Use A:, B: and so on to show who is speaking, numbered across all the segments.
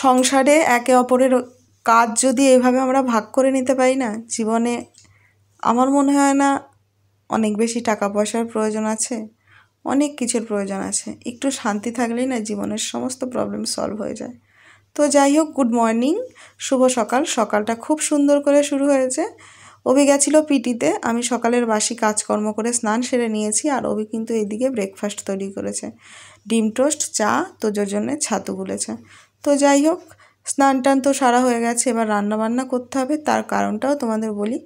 A: সংসারে একে অপরের কাজ যদি এইভাবে আমরা ভাগ করে নিতে পারি না, জীবনে আমার মনে হয় না অনেক বেশি টাকা পয়সার প্রয়োজন আছে, অনেক কিছুর প্রয়োজন আছে। একটু শান্তি থাকলেই না জীবনের সমস্ত প্রবলেম সলভ হয়ে যায়। তো যাই হোক, গুড মর্নিং, শুভ সকাল। সকালটা খুব সুন্দর করে শুরু হয়েছে। অভি গেছিলো পিটিতে, আমি সকালের বাসি কাজকর্ম করে স্নান সেরে নিয়েছি। আর অভি কিন্তু এদিকে ব্রেকফাস্ট তৈরি করেছে, ডিম টোস্ট, চা, তোজোর জন্য ছাতু গুলেছে। তো যাই হোক, স্নান টান তো সারা হয়ে গেছে, এবার রান্না বান্না করতে হবে। তার কারণটাও তোমাদের বলি।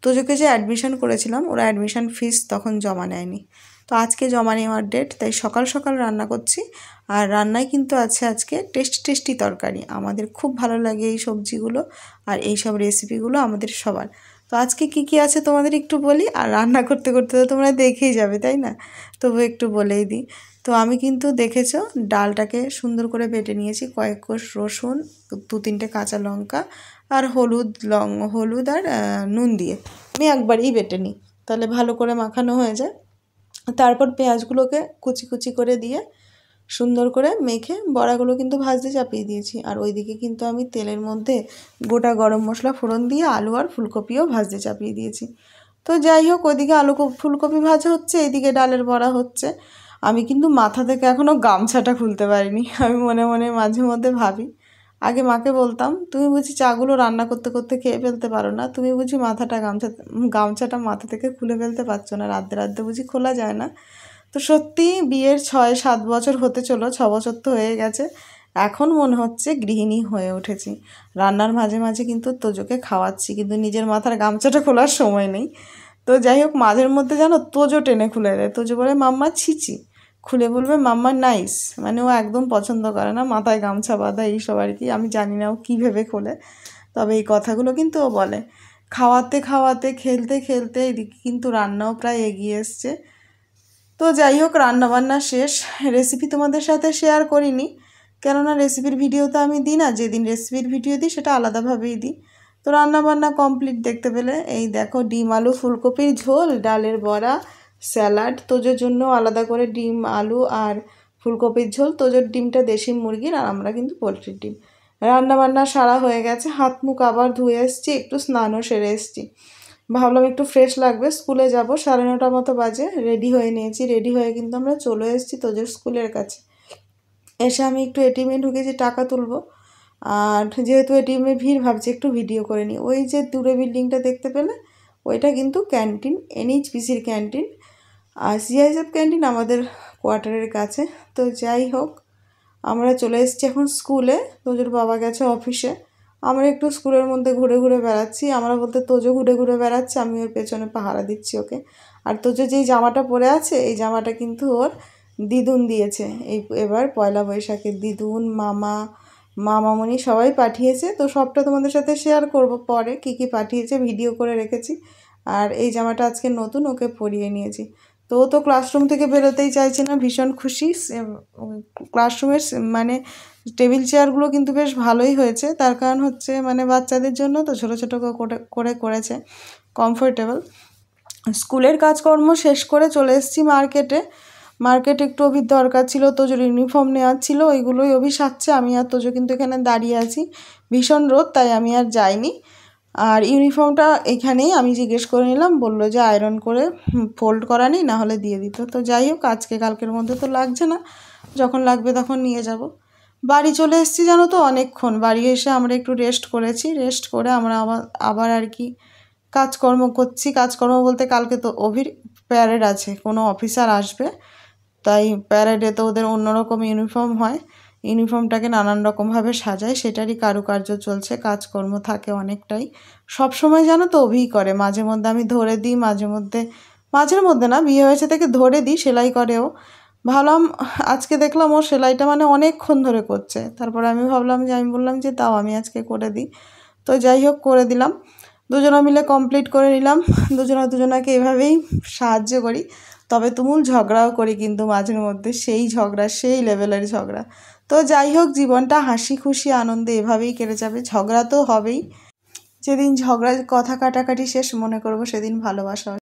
A: তোজোকে যে অ্যাডমিশন করেছিলাম, ওরা অ্যাডমিশন ফিস তখন জমা নেয়নি, তো আজকে জমা নেওয়ার ডেট, তাই সকাল সকাল রান্না করছি। আর রান্নায় কিন্তু আছে আজকে টেস্টি তরকারি। আমাদের খুব ভালো লাগে এই সবজিগুলো আর এই সব রেসিপিগুলো আমাদের সবার। তো আজকে কি আছে তোমাদের একটু বলি, আর রান্না করতে করতে তো তোমরা দেখেই যাবে, তাই না? তবু একটু বলেই দিই। তো আমি কিন্তু দেখেছো ডালটাকে সুন্দর করে বেটে নিয়েছি, কয়েক কোষ রসুন, 2-3টে কাঁচা লঙ্কা আর হলুদ আর নুন দিয়ে আমি একবারেই বেটে নিই, তাহলে ভালো করে মাখানো হয়ে যায়। তারপর পেঁয়াজগুলোকে কুচি কুচি করে দিয়ে সুন্দর করে মেখে বড়াগুলো কিন্তু ভাজতে চাপিয়ে দিয়েছি। আর ওইদিকে কিন্তু আমি তেলের মধ্যে গোটা গরম মশলা ফোড়ন দিয়ে আলু আর ফুলকপিও ভাজতে চাপিয়ে দিয়েছি। তো যাই হোক, ওইদিকে আলু ফুলকপি ভাজা হচ্ছে, এইদিকে ডালের বড়া হচ্ছে। আমি কিন্তু মাথা থেকে এখনও গামছাটা খুলতে পারিনি। আমি মনে মনে মাঝে মধ্যে ভাবি, আগে মাকে বলতাম, তুমি বুঝি চাগুলো রান্না করতে করতে খেয়ে ফেলতে পারো না, তুমি বুঝি গামছাটা মাথা থেকে খুলে ফেলতে পারছো না, রাধতে রাধতে বুঝি খোলা যায় না। তো সত্যি বিয়ের 6-7 বছর হতে চলো, 6 বছর তো হয়ে গেছে, এখন মনে হচ্ছে গৃহিণী হয়ে উঠেছি। রান্নার মাঝে মাঝে কিন্তু তোজোকে খাওয়াচ্ছি, কিন্তু নিজের মাথার গামছাটা খোলার সময় নেই। তো যাই হোক, মাঝের মধ্যে জানো তোজো টেনে খুলে দেয়। তোজো বলে মাম্মা ছিচি, খুলে বলবে মাম্মা নাইস, মানে ও একদম পছন্দ করে না মাথায় গামছা বাঁধা এইসব আর কি। আমি জানি না ও কী ভেবে খোলে, তবে এই কথাগুলো কিন্তু ও বলে। খাওয়াতে খাওয়াতে খেলতে খেলতে এদিকে কিন্তু রান্নাও প্রায় এগিয়ে এসছে। তো যাই হোক, রান্নাবান্না শেষ। রেসিপি তোমাদের সাথে শেয়ার করিনি, কেননা রেসিপির ভিডিও তো আমি দিই না, যেদিন রেসিপির ভিডিও দিই সেটা আলাদাভাবেই দিই। তো রান্নাবান্না কমপ্লিট দেখতে পেলে, এই দেখো ডিম আলু ফুলকপির ঝোল, ডালের বড়া, স্যালাড, তোজোর জন্য আলাদা করে ডিম আলু আর ফুলকপির ঝোল। তোজোর ডিমটা দেশি মুরগির, আর আমরা কিন্তু পোলট্রির ডিম। রান্নাবান্না সারা হয়ে গেছে, হাত মুখ আবার ধুয়ে এসেছি, একটু স্নানও সেরে এসেছি। ভাবলাম একটু ফ্রেশ লাগবে, স্কুলে যাব, 9:30 মতো বাজে। রেডি হয়ে নিয়েছি, রেডি হয়ে কিন্তু আমরা চলে এসেছি তোজোর স্কুলের কাছে। এসে আমি একটু এটিএমে ঢুকেছি টাকা তুলবো, আর যেহেতু এটিএমে ভিড়, ভাবছি একটু ভিডিও করে নিই। ওই যে দূরে বিল্ডিংটা দেখতে পেলে, ওইটা কিন্তু ক্যান্টিন, এনএইচপিসির ক্যান্টিন। আর সিআইএসএফ ক্যান্টিন আমাদের কোয়ার্টারের কাছে। তো যাই হোক, আমরা চলে এসেছি এখন স্কুলে। তোজোর বাবা গেছে অফিসে, আমরা একটু স্কুলের মধ্যে ঘুরে ঘুরে বেড়াচ্ছি। আমরা বলতে তোজো ঘুরে ঘুরে বেড়াচ্ছে, আমি ওর পেছনে পাহারা দিচ্ছি ওকে। আর তোজো যেই জামাটা পরে আছে, এই জামাটা কিন্তু ওর দিদুন দিয়েছে। এবার পয়লা বৈশাখের দিদুন, মামামণি সবাই পাঠিয়েছে। তো সবটা তোমাদের সাথে শেয়ার করব পরে, কী পাঠিয়েছে ভিডিও করে রেখেছি। আর এই জামাটা আজকে নতুন ওকে পরিয়ে নিয়েছি। তো ও তো ক্লাসরুম থেকে বেরোতেই চাইছে না, ভীষণ খুশি। ক্লাসরুমের মানে টেবিল চেয়ারগুলো কিন্তু বেশ ভালোই হয়েছে, তার কারণ হচ্ছে মানে বাচ্চাদের জন্য তো ছোটো ছোটো করে করেছে, কমফোর্টেবল। স্কুলের কাজকর্ম শেষ করে চলে এসেছি মার্কেটে একটু অভির দরকার ছিল, তোজোর ইউনিফর্ম নেওয়ার ছিল, ওইগুলোই অভি সাজছে। আমি আর তোজো কিন্তু এখানে দাঁড়িয়ে আছি, ভীষণ রোদ, তাই আমি আর যাইনি। আর ইউনিফর্মটা এখানেই আমি জিজ্ঞেস করে নিলাম, বললো যে আয়রন করে ফোল্ড করা নেই, না হলে দিয়ে দিত। তো যাই হোক, আজকে কালকের মধ্যে তো লাগছে না, যখন লাগবে তখন নিয়ে যাব। বাড়ি চলে এসেছি জানো তো অনেকক্ষণ। বাড়ি এসে আমরা একটু রেস্ট করেছি, রেস্ট করে আমরা আবার আর কি কাজকর্ম করছি। কাজকর্ম বলতে কালকে তো অভির প্যারেড আছে, কোনো অফিসার আসবে, তাই প্যারেডে তো ওদের অন্যরকম ইউনিফর্ম হয়, ইউনিফর্মটাকে নানান রকমভাবে সাজায়, সেটারই কারুকার্য চলছে, কাজকর্ম থাকে অনেকটাই। সব সময় জানো তো অভিই করে, মাঝে মধ্যে আমি ধরে দিই, মাঝের মধ্যে না, বিয়ে হয়েছে থেকে ধরে দিই, সেলাই করেও। ভাবলাম আজকে দেখলাম ও সেলাইটা মানে অনেকক্ষণ ধরে করছে, তারপর আমি ভাবলাম যে, আমি বললাম যে তাও আমি আজকে করে দিই। তো যাই হোক, করে দিলাম, দুজনা মিলে কমপ্লিট করে নিলাম। দুজনাকে এভাবেই সাহায্য করি, তবে তুমুল ঝগড়াও করি কিন্তু মাঝের মধ্যে, সেই লেভেলের ঝগড়া। তো যাই হোক, জীবনটা হাসি খুশি আনন্দে এভাবেই কেটে যাবে। ঝগড়া তো হবেই, যেদিন ঝগড়ার কথা কাটাকাটি শেষ, মনে করবো সেদিন ভালোবাসা।